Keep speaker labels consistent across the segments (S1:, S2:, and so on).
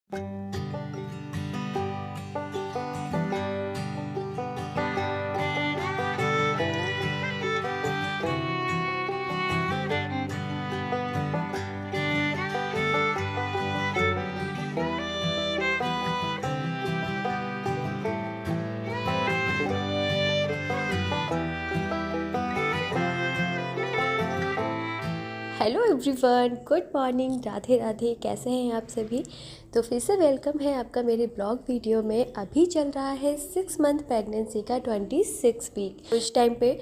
S1: Hello everyone, good morning, Radhe Radhe. कैसे हैं आप सभी? तो फिर से वेलकम है आपका मेरे ब्लॉग वीडियो में। अभी चल रहा है 6 मंथ प्रेगनेंसी का 26 वीक। उस टाइम पे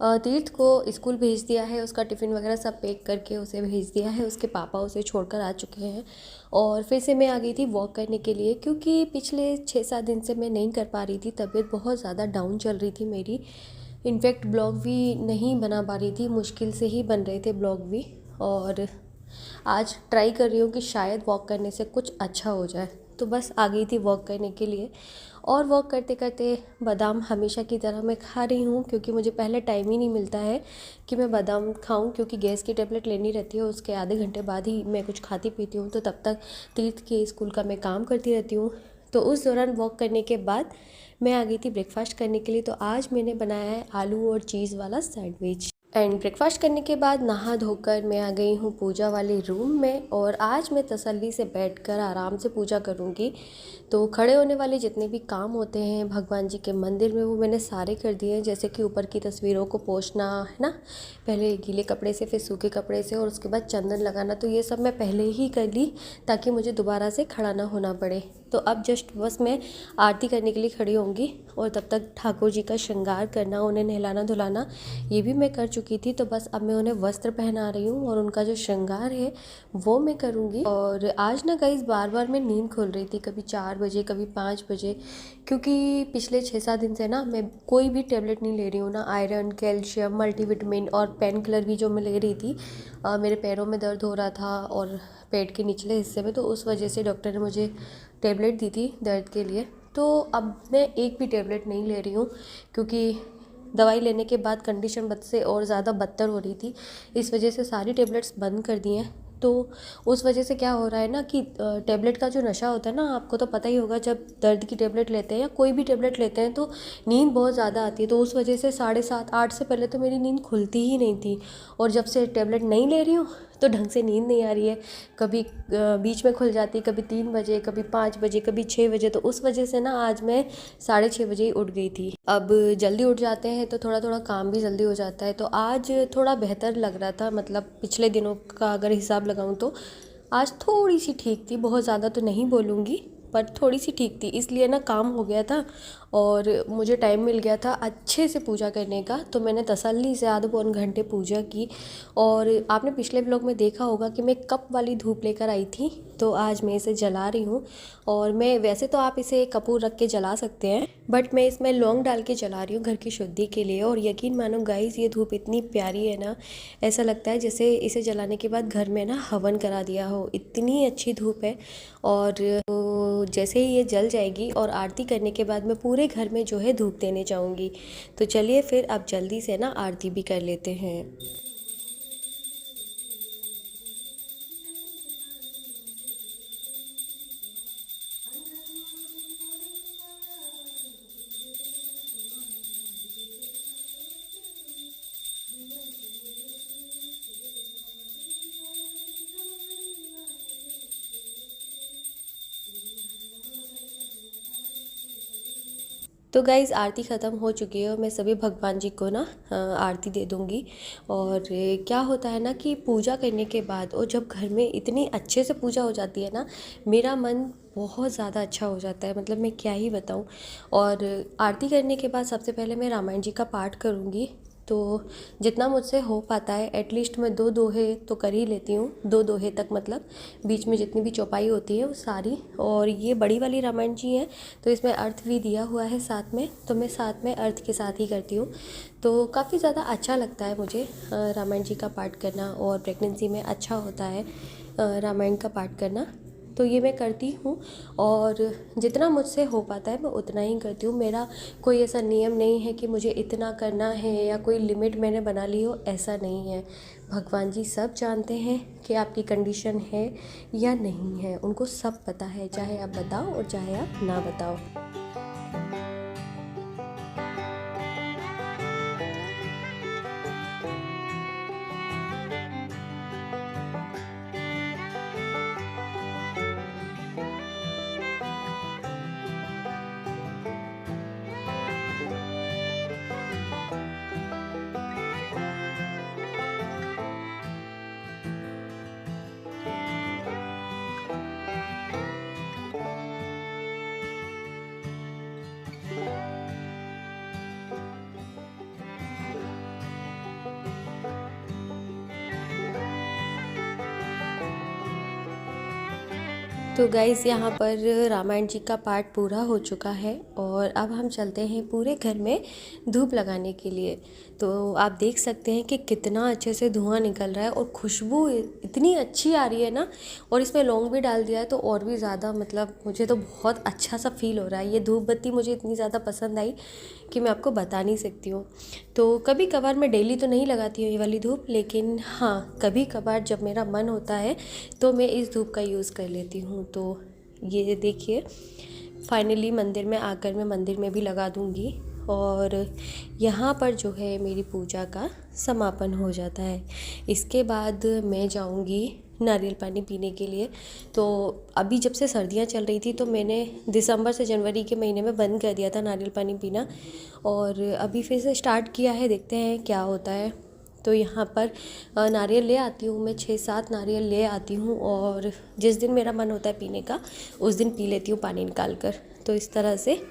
S1: तीर्थ को स्कूल भेज दिया है, उसका टिफ़िन वगैरह सब पैक करके उसे भेज दिया है। उसके पापा उसे छोड़कर आ चुके हैं और फिर से मैं आ गई थी वॉक करने के लिए, क्योंकि पिछले 6-7 दिन से मैं नहीं कर पा रही थी। तबीयत बहुत ज़्यादा डाउन चल रही थी मेरी। इनफैक्ट ब्लॉग भी नहीं बना पा रही थी, मुश्किल से ही बन रहे थे ब्लॉग भी। और आज ट्राई कर रही हूँ कि शायद वॉक करने से कुछ अच्छा हो जाए, तो बस आ गई थी वॉक करने के लिए। और वॉक करते करते बादाम हमेशा की तरह मैं खा रही हूँ, क्योंकि मुझे पहले टाइम ही नहीं मिलता है कि मैं बादाम खाऊं, क्योंकि गैस की टेबलेट लेनी रहती है। उसके आधे घंटे बाद ही मैं कुछ खाती पीती हूँ, तो तब तक तीर्थ के स्कूल का मैं काम करती रहती हूँ। तो उस दौरान वॉक करने के बाद मैं आ गई थी ब्रेकफास्ट करने के लिए। तो आज मैंने बनाया है आलू और चीज़ वाला सैंडविच। एंड ब्रेकफास्ट करने के बाद नहा धोकर मैं आ गई हूँ पूजा वाले रूम में, और आज मैं तसल्ली से बैठकर आराम से पूजा करूँगी। तो खड़े होने वाले जितने भी काम होते हैं भगवान जी के मंदिर में, वो मैंने सारे कर दिए हैं। जैसे कि ऊपर की तस्वीरों को पोंछना है ना, पहले गीले कपड़े से, फिर सूखे कपड़े से, और उसके बाद चंदन लगाना। तो ये सब मैं पहले ही कर ली, ताकि मुझे दोबारा से खड़ा ना होना पड़े। तो अब जस्ट बस मैं आरती करने के लिए खड़ी होंगी, और तब तक ठाकुर जी का श्रृंगार करना, उन्हें नहलाना धुलाना, ये भी मैं कर चुकी थी। तो बस अब मैं उन्हें वस्त्र पहना रही हूँ, और उनका जो श्रृंगार है वो मैं करूँगी। और आज ना गाइस, बार बार मैं नींद खोल रही थी, कभी 4 बजे कभी 5 बजे, क्योंकि पिछले 6-7 दिन से ना मैं कोई भी टेबलेट नहीं ले रही हूँ, ना आयरन, कैल्शियम, मल्टीविटामिन और पेन किलर भी जो मैं ले रही थी। मेरे पैरों में दर्द हो रहा था और पेट के निचले हिस्से में, तो उस वजह से डॉक्टर ने मुझे टेबलेट दी थी दर्द के लिए। तो अब मैं एक भी टेबलेट नहीं ले रही हूँ, क्योंकि दवाई लेने के बाद कंडीशन बद से और ज़्यादा बदतर हो रही थी। इस वजह से सारी टेबलेट्स बंद कर दी हैं। तो उस वजह से क्या हो रहा है ना कि टेबलेट का जो नशा होता है ना, आपको तो पता ही होगा, जब दर्द की टेबलेट लेते हैं या कोई भी टेबलेट लेते हैं तो नींद बहुत ज़्यादा आती है। तो उस वजह से 7:30-8 से पहले तो मेरी नींद खुलती ही नहीं थी। और जब से टेबलेट नहीं ले रही हूँ तो ढंग से नींद नहीं आ रही है। कभी बीच में खुल जाती, कभी 3 बजे, कभी 5 बजे, कभी 6 बजे। तो उस वजह से ना आज मैं 6:30 बजे ही उठ गई थी। अब जल्दी उठ जाते हैं तो थोड़ा थोड़ा काम भी जल्दी हो जाता है। तो आज थोड़ा बेहतर लग रहा था, मतलब पिछले दिनों का अगर हिसाब लगाऊं तो आज थोड़ी सी ठीक थी। बहुत ज़्यादा तो नहीं बोलूँगी, पर थोड़ी सी ठीक थी। इसलिए ना काम हो गया था और मुझे टाइम मिल गया था अच्छे से पूजा करने का। तो मैंने तसल्ली से आधे पौन घंटे पूजा की। और आपने पिछले ब्लॉग में देखा होगा कि मैं कप वाली धूप लेकर आई थी, तो आज मैं इसे जला रही हूँ। और मैं वैसे तो आप इसे कपूर रख के जला सकते हैं, बट मैं इसमें लौंग डाल के जला रही हूँ घर की शुद्धि के लिए। और यकीन मानो गाइस, ये धूप इतनी प्यारी है ना, ऐसा लगता है जैसे इसे जलाने के बाद घर में ना हवन करा दिया हो, इतनी अच्छी धूप है। और जैसे ही ये जल जाएगी और आरती करने के बाद मैं पूरे घर में जो है धूप देने जाऊंगी। तो चलिए फिर अब जल्दी से ना आरती भी कर लेते हैं। तो गाइज़, आरती ख़त्म हो चुकी है और मैं सभी भगवान जी को ना आरती दे दूँगी। और क्या होता है ना कि पूजा करने के बाद, और जब घर में इतनी अच्छे से पूजा हो जाती है ना, मेरा मन बहुत ज़्यादा अच्छा हो जाता है, मतलब मैं क्या ही बताऊँ। और आरती करने के बाद सबसे पहले मैं रामायण जी का पाठ करूँगी। तो जितना मुझसे हो पाता है, एटलीस्ट मैं 2 दोहे तो कर ही लेती हूँ। 2 दोहे तक, मतलब बीच में जितनी भी चौपाई होती है वो सारी। और ये बड़ी वाली रामायण जी है, तो इसमें अर्थ भी दिया हुआ है साथ में, तो मैं साथ में अर्थ के साथ ही करती हूँ। तो काफ़ी ज़्यादा अच्छा लगता है मुझे रामायण जी का पाठ करना, और प्रेगनेंसी में अच्छा होता है रामायण का पाठ करना। तो ये मैं करती हूँ और जितना मुझसे हो पाता है मैं उतना ही करती हूँ। मेरा कोई ऐसा नियम नहीं है कि मुझे इतना करना है या कोई लिमिट मैंने बना ली हो, ऐसा नहीं है। भगवान जी सब जानते हैं कि आपकी कंडीशन है या नहीं है, उनको सब पता है, चाहे आप बताओ और चाहे आप ना बताओ। तो गाइज़ यहाँ पर रामायण जी का पाठ पूरा हो चुका है और अब हम चलते हैं पूरे घर में धूप लगाने के लिए। तो आप देख सकते हैं कि कितना अच्छे से धुआं निकल रहा है और खुशबू इतनी अच्छी आ रही है ना, और इसमें लौंग भी डाल दिया है तो और भी ज़्यादा मतलब मुझे तो बहुत अच्छा सा फील हो रहा है। ये धूप बत्ती मुझे इतनी ज़्यादा पसंद आई कि मैं आपको बता नहीं सकती हूँ। तो कभी कभार मैं डेली तो नहीं लगाती हूँ ये वाली धूप, लेकिन हाँ कभी कभार जब मेरा मन होता है तो मैं इस धूप का यूज़ कर लेती हूँ। तो ये देखिए फाइनली मंदिर में आकर मैं मंदिर में भी लगा दूँगी और यहाँ पर जो है मेरी पूजा का समापन हो जाता है। इसके बाद मैं जाऊँगी नारियल पानी पीने के लिए। तो अभी जब से सर्दियाँ चल रही थी तो मैंने दिसंबर से जनवरी के महीने में बंद कर दिया था नारियल पानी पीना, और अभी फिर से स्टार्ट किया है, देखते हैं क्या होता है। तो यहाँ पर नारियल ले आती हूँ मैं, 6-7 नारियल ले आती हूँ और जिस दिन मेरा मन होता है पीने का उस दिन पी लेती हूँ पानी निकाल कर। तो इस तरह से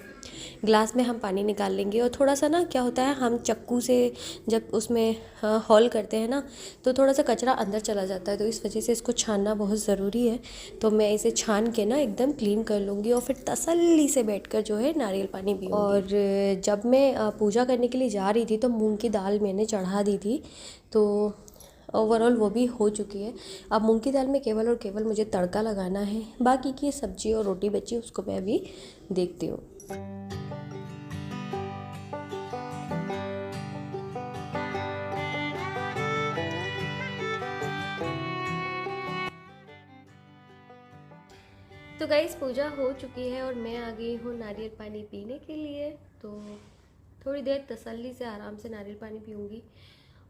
S1: ग्लास में हम पानी निकाल लेंगे और थोड़ा सा ना क्या होता है, हम चक्कू से जब उसमें हॉल करते हैं ना तो थोड़ा सा कचरा अंदर चला जाता है, तो इस वजह से इसको छानना बहुत ज़रूरी है। तो मैं इसे छान के ना एकदम क्लीन कर लूँगी और फिर तसल्ली से बैठकर जो है नारियल पानी पीऊँगी। और जब मैं पूजा करने के लिए जा रही थी तो मूंग की दाल मैंने चढ़ा दी थी, तो ओवरऑल वो भी हो चुकी है। अब मूंग की दाल में केवल और केवल मुझे तड़का लगाना है, बाकी की सब्जी और रोटी बची उसको मैं अभी देखती हूँ। तो गाइस पूजा हो चुकी है और मैं आ गई हूँ नारियल पानी पीने के लिए। तो थोड़ी देर तसल्ली से आराम से नारियल पानी पीऊँगी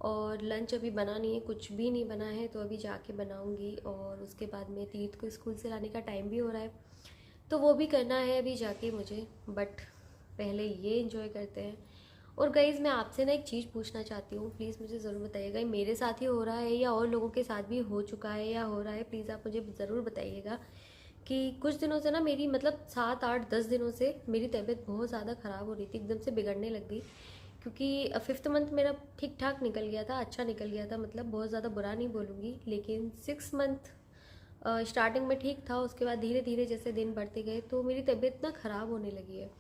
S1: और लंच अभी बना नहीं है, कुछ भी नहीं बना है, तो अभी जाके बनाऊँगी। और उसके बाद में तीर्थ को स्कूल से लाने का टाइम भी हो रहा है तो वो भी करना है अभी जाके मुझे, बट पहले ये एंजॉय करते हैं। और गाइज़ मैं आपसे ना एक चीज़ पूछना चाहती हूँ, प्लीज़ मुझे ज़रूर बताइएगा, मेरे साथ ही हो रहा है या और लोगों के साथ भी हो चुका है या हो रहा है, प्लीज़ आप मुझे ज़रूर बताइएगा। कि कुछ दिनों से ना मेरी मतलब 7-8-10 दिनों से मेरी तबीयत बहुत ज़्यादा ख़राब हो रही थी, एकदम से बिगड़ने लग गई। क्योंकि 5th मंथ मेरा ठीक ठाक निकल गया था, अच्छा निकल गया था, मतलब बहुत ज़्यादा बुरा नहीं बोलूँगी, लेकिन 6 मंथ स्टार्टिंग में ठीक था। उसके बाद धीरे धीरे जैसे दिन बढ़ते गए तो मेरी तबीयत ना ख़राब होने लगी है।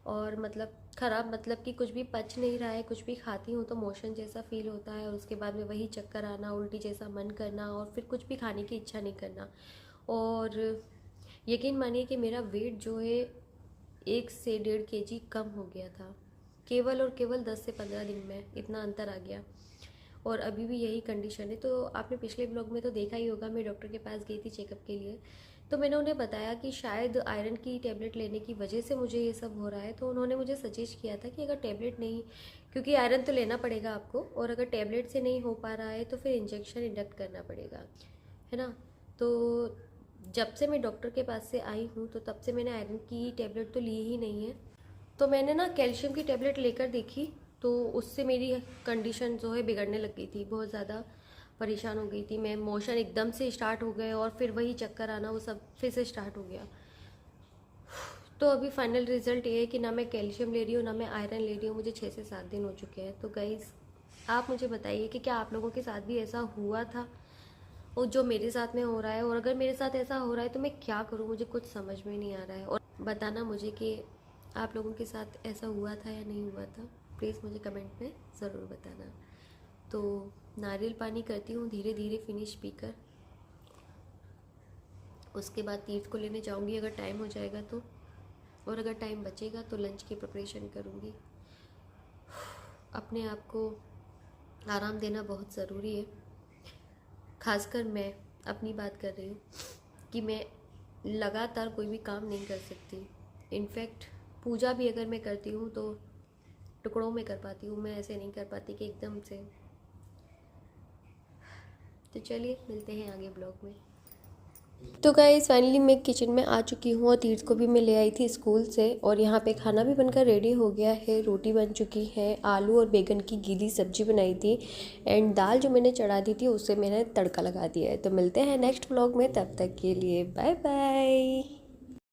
S1: और मतलब ख़राब मतलब कि कुछ भी पच नहीं रहा है, कुछ भी खाती हूँ तो मोशन जैसा फील होता है और उसके बाद में वही चक्कर आना, उल्टी जैसा मन करना और फिर कुछ भी खाने की इच्छा नहीं करना। और यकीन मानिए कि मेरा वेट जो है 1 से 1.5 kg कम हो गया था, केवल और केवल 10 से 15 दिन में इतना अंतर आ गया। और अभी भी यही कंडीशन है। तो आपने पिछले ब्लॉग में तो देखा ही होगा, मैं डॉक्टर के पास गई थी चेकअप के लिए, तो मैंने उन्हें बताया कि शायद आयरन की टेबलेट लेने की वजह से मुझे ये सब हो रहा है। तो उन्होंने मुझे सजेस्ट किया था कि अगर टेबलेट नहीं, क्योंकि आयरन तो लेना पड़ेगा आपको, और अगर टेबलेट से नहीं हो पा रहा है तो फिर इंजेक्शन इंडक्ट करना पड़ेगा, है ना। तो जब से मैं डॉक्टर के पास से आई हूँ तो तब से मैंने आयरन की टेबलेट तो ली ही नहीं है। तो मैंने ना कैल्शियम की टेबलेट लेकर देखी तो उससे मेरी कंडीशन जो है बिगड़ने लग गई थी, बहुत ज़्यादा परेशान हो गई थी मैं, मोशन एकदम से स्टार्ट हो गए और फिर वही चक्कर आना वो सब फिर से स्टार्ट हो गया। तो अभी फाइनल रिजल्ट ये है कि ना मैं कैल्शियम ले रही हूँ ना मैं आयरन ले रही हूँ, मुझे 6 से 7 दिन हो चुके हैं। तो गाइज़ आप मुझे बताइए कि क्या आप लोगों के साथ भी ऐसा हुआ था और जो मेरे साथ में हो रहा है, और अगर मेरे साथ ऐसा हो रहा है तो मैं क्या करूँ, मुझे कुछ समझ में नहीं आ रहा है। और बताना मुझे कि आप लोगों के साथ ऐसा हुआ था या नहीं हुआ था, प्लीज़ मुझे कमेंट में ज़रूर बताना। तो नारियल पानी करती हूँ धीरे धीरे फिनिश पीकर, उसके बाद तीर्थ को लेने जाऊंगी अगर टाइम हो जाएगा तो, और अगर टाइम बचेगा तो लंच की प्रिपरेशन करूंगी। अपने आप को आराम देना बहुत ज़रूरी है। खासकर मैं अपनी बात कर रही हूँ कि मैं लगातार कोई भी काम नहीं कर सकती। इनफैक्ट पूजा भी अगर मैं करती हूँ तो टुकड़ों में कर पाती हूँ, मैं ऐसे नहीं कर पाती कि एकदम से। तो चलिए मिलते हैं आगे ब्लॉग में। तो गाइस फाइनली मैं किचन में आ चुकी हूँ और तीर्थ को भी मैं ले आई थी स्कूल से, और यहाँ पे खाना भी बनकर रेडी हो गया है। रोटी बन चुकी है, आलू और बैगन की गीली सब्जी बनाई थी, एंड दाल जो मैंने चढ़ा दी थी उसे मैंने तड़का लगा दिया है। तो मिलते हैं नेक्स्ट ब्लॉग में, तब तक के लिए बाय बाय।